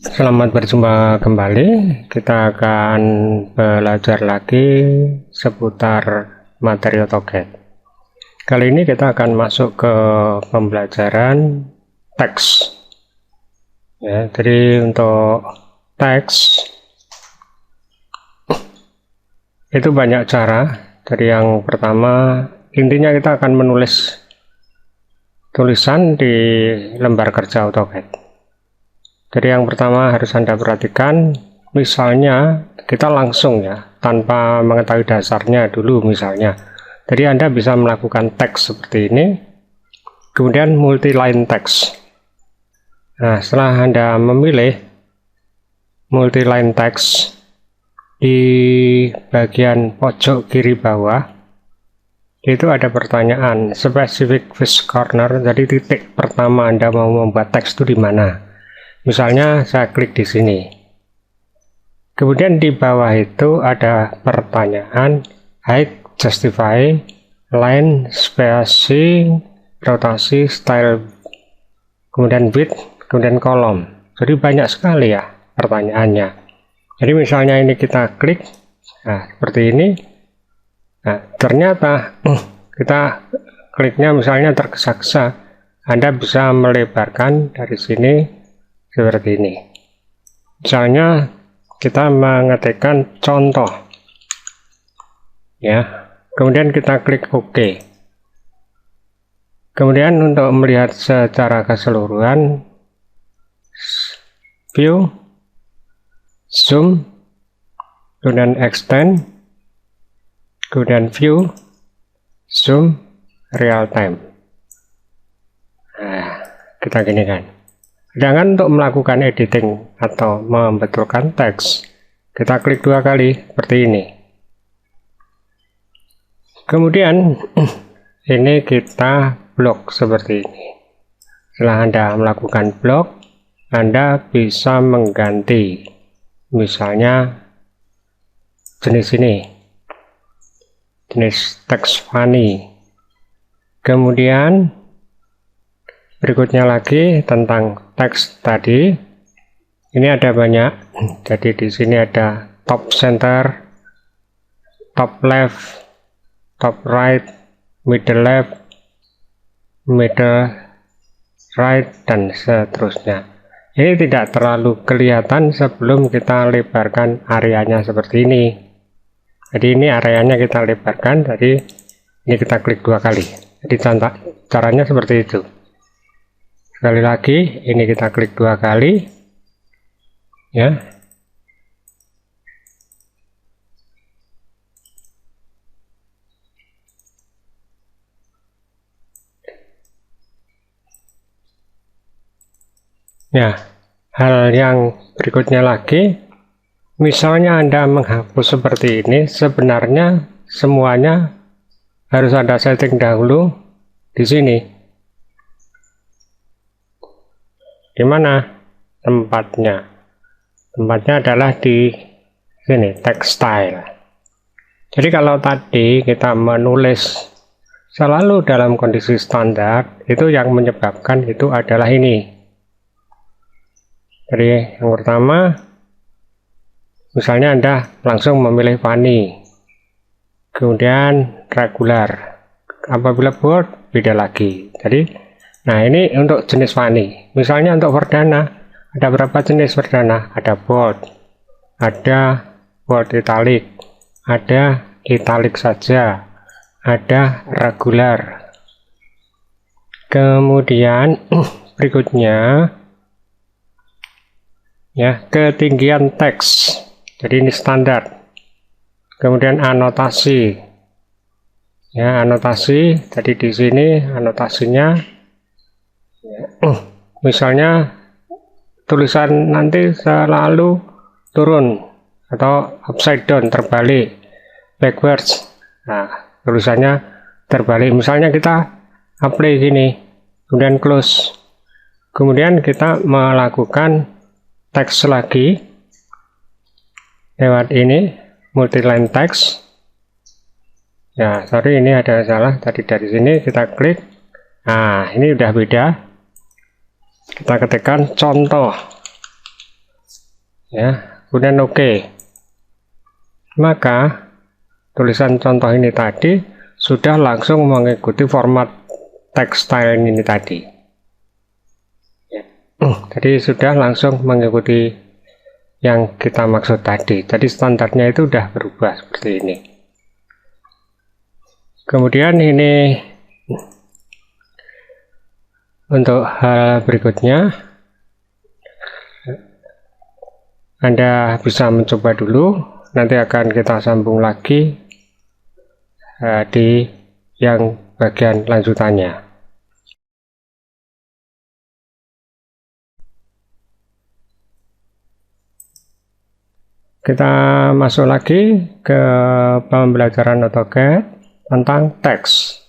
Selamat berjumpa kembali. Kita akan belajar lagi seputar materi AutoCAD. Kali ini kita akan masuk ke pembelajaran teks. Ya, jadi untuk teks itu banyak cara. Jadi yang pertama, intinya kita akan menulis tulisan di lembar kerja AutoCAD. Jadi yang pertama harus Anda perhatikan, misalnya kita langsung ya, tanpa mengetahui dasarnya dulu misalnya. Jadi Anda bisa melakukan teks seperti ini, kemudian multi-line text. Nah, setelah Anda memilih multi-line text, di bagian pojok kiri bawah, itu ada pertanyaan, specific first corner, jadi titik pertama Anda mau membuat teks itu di mana? Misalnya saya klik di sini. Kemudian di bawah itu ada pertanyaan height, justify, line, spacing, rotasi, style, kemudian width, kemudian kolom. Jadi banyak sekali ya pertanyaannya. Jadi misalnya ini kita klik, nah seperti ini. Nah ternyata kita kliknya misalnya tergesa-gesa, Anda bisa melebarkan dari sini seperti ini. Misalnya kita mengetikkan contoh ya, kemudian kita klik OK. Kemudian untuk melihat secara keseluruhan, view, zoom, kemudian extend, kemudian view, zoom, real time. Nah, kita gini kan. Sedangkan untuk melakukan editing atau membetulkan teks, kita klik 2 kali seperti ini. Kemudian ini kita blok seperti ini. Setelah Anda melakukan blok, Anda bisa mengganti misalnya jenis ini, jenis teks funny. Kemudian berikutnya lagi tentang teks tadi. Ini ada banyak. Jadi di sini ada top center, top left, top right, middle left, middle right, dan seterusnya. Ini tidak terlalu kelihatan sebelum kita lebarkan areanya seperti ini. Jadi ini areanya kita lebarkan. Jadi ini kita klik 2 kali. Jadi caranya seperti itu. Sekali lagi, ini kita klik 2 kali ya. Ya, hal yang berikutnya lagi, misalnya Anda menghapus seperti ini, sebenarnya semuanya harus Anda setting dahulu di sini. Di mana tempatnya? Tempatnya adalah di sini, text style. Jadi kalau tadi kita menulis selalu dalam kondisi standar, itu yang menyebabkan itu adalah ini. Jadi yang pertama, misalnya Anda langsung memilih funny, kemudian regular. Apabila bold, beda lagi. Jadi nah ini untuk jenis funny. Misalnya untuk Verdana, ada berapa jenis Verdana? Ada bold, ada bold italic, ada italic saja, ada regular. Kemudian berikutnya ya, ketinggian teks. Jadi ini standar. Kemudian anotasi. Ya, anotasi. Jadi di sini anotasinya misalnya tulisan nanti selalu turun atau upside down, terbalik, backwards. Nah, tulisannya terbalik. Misalnya kita apply gini, kemudian close. Kemudian kita melakukan teks lagi lewat ini, multi-line text. Ya, sorry, ini ada salah. Tadi dari sini kita klik. Nah, ini udah beda. Kita ketikkan contoh. ya, kemudian oke. Maka tulisan contoh ini tadi sudah langsung mengikuti format text style ini tadi. Ya. Jadi sudah langsung mengikuti yang kita maksud tadi. Jadi standarnya itu sudah berubah seperti ini. Kemudian ini untuk hal berikutnya, Anda bisa mencoba dulu. Nanti akan kita sambung lagi di yang bagian lanjutannya. Kita masuk lagi ke pembelajaran AutoCAD tentang teks.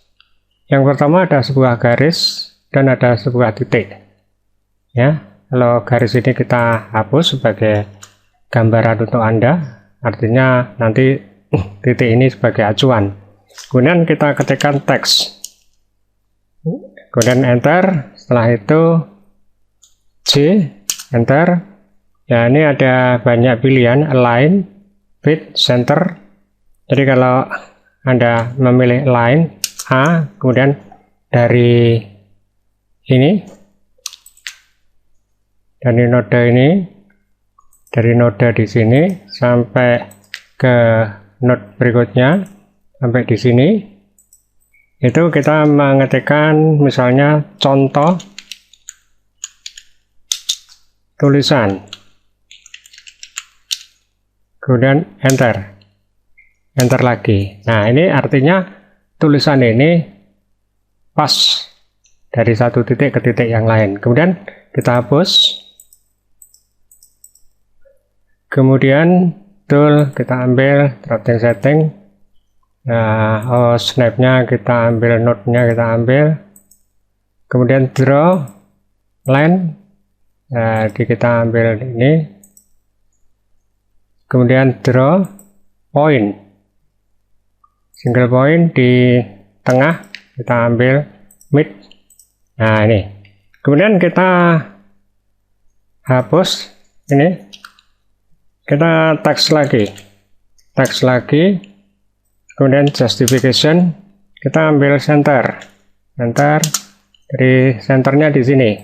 Yang pertama ada sebuah garis dan ada sebuah titik. Ya, kalau garis ini kita hapus sebagai gambaran untuk Anda. Artinya nanti titik ini sebagai acuan. Kemudian kita ketikkan teks. Kemudian enter. Setelah itu J, enter. Ya, ini ada banyak pilihan, align, fit, center. Jadi kalau Anda memilih align A, kemudian dari ini, dari node di sini sampai ke node berikutnya sampai di sini, itu kita mengetikkan misalnya contoh tulisan, kemudian enter lagi. Nah, ini artinya tulisan ini pas dari satu titik ke titik yang lain. Kemudian kita hapus. Kemudian tool kita ambil drafting setting. Nah, snapnya kita ambil, node-nya kita ambil. Kemudian draw line. Nah, kita ambil ini. Kemudian draw point. Single point di tengah kita ambil mid. Nah, ini. Kemudian kita hapus ini. Kita teks lagi, kemudian justification, kita ambil center, dari centernya di sini,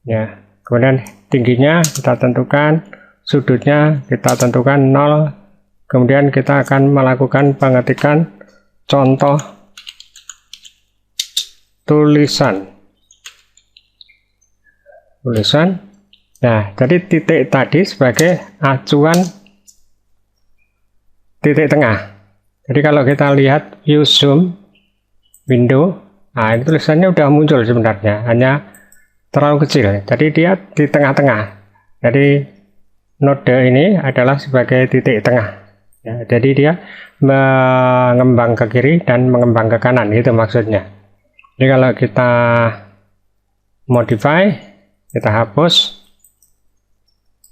ya. Kemudian tingginya kita tentukan, sudutnya kita tentukan 0, kemudian kita akan melakukan pengetikan contoh tulisan. Nah, jadi titik tadi sebagai acuan titik tengah. Jadi kalau kita lihat view zoom window, nah ini tulisannya udah muncul sebenarnya, hanya terlalu kecil. Jadi dia di tengah-tengah. Jadi node ini adalah sebagai titik tengah. Ya, jadi dia mengembang ke kiri dan mengembang ke kanan, itu maksudnya. Jadi kalau kita modify, kita hapus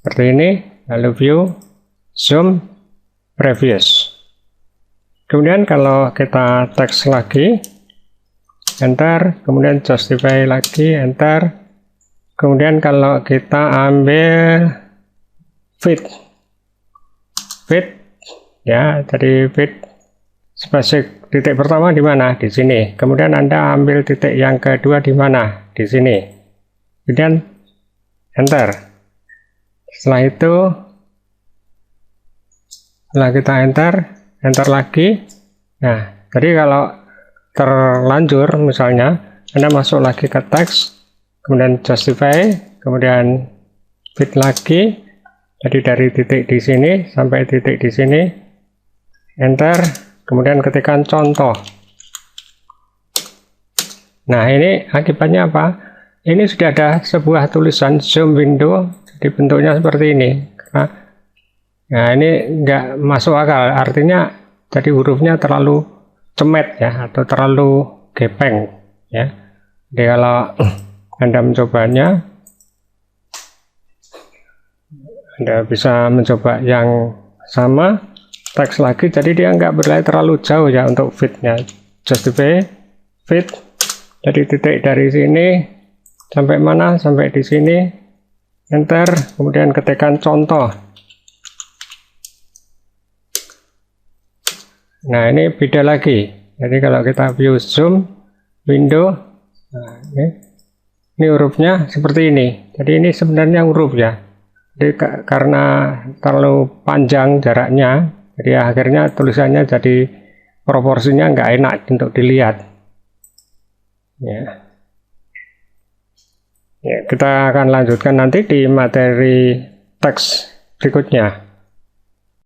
seperti ini, lalu view, zoom, previous. Kemudian kalau kita teks lagi, enter, kemudian justify lagi, enter. Kemudian kalau kita ambil fit, ya, jadi fit spesifik titik pertama di mana? Di sini. Kemudian Anda ambil titik yang kedua di mana? Di sini. Kemudian enter. Setelah itu, setelah kita enter lagi. Nah, jadi kalau terlanjur misalnya Anda masuk lagi ke teks, kemudian justify, kemudian fit lagi. Jadi dari titik di sini sampai titik di sini, enter, kemudian ketikkan contoh. Nah, ini akibatnya apa? Ini sudah ada sebuah tulisan zoom window, jadi bentuknya seperti ini. Nah, ini nggak masuk akal, artinya jadi hurufnya terlalu cemet ya, atau terlalu gepeng ya. Jadi kalau Anda mencobanya, Anda bisa mencoba yang sama, teks lagi, jadi dia nggak berlari terlalu jauh ya untuk fitnya. Justify, fit, jadi titik dari sini sampai mana? Sampai di sini, enter, kemudian ketikkan contoh. Nah, ini beda lagi. Jadi kalau kita view zoom window, nah, ini hurufnya seperti ini. Jadi ini sebenarnya huruf ya. Jadi karena terlalu panjang jaraknya, jadi akhirnya tulisannya jadi proporsinya nggak enak untuk dilihat. Ya. Ya, kita akan lanjutkan nanti di materi teks berikutnya.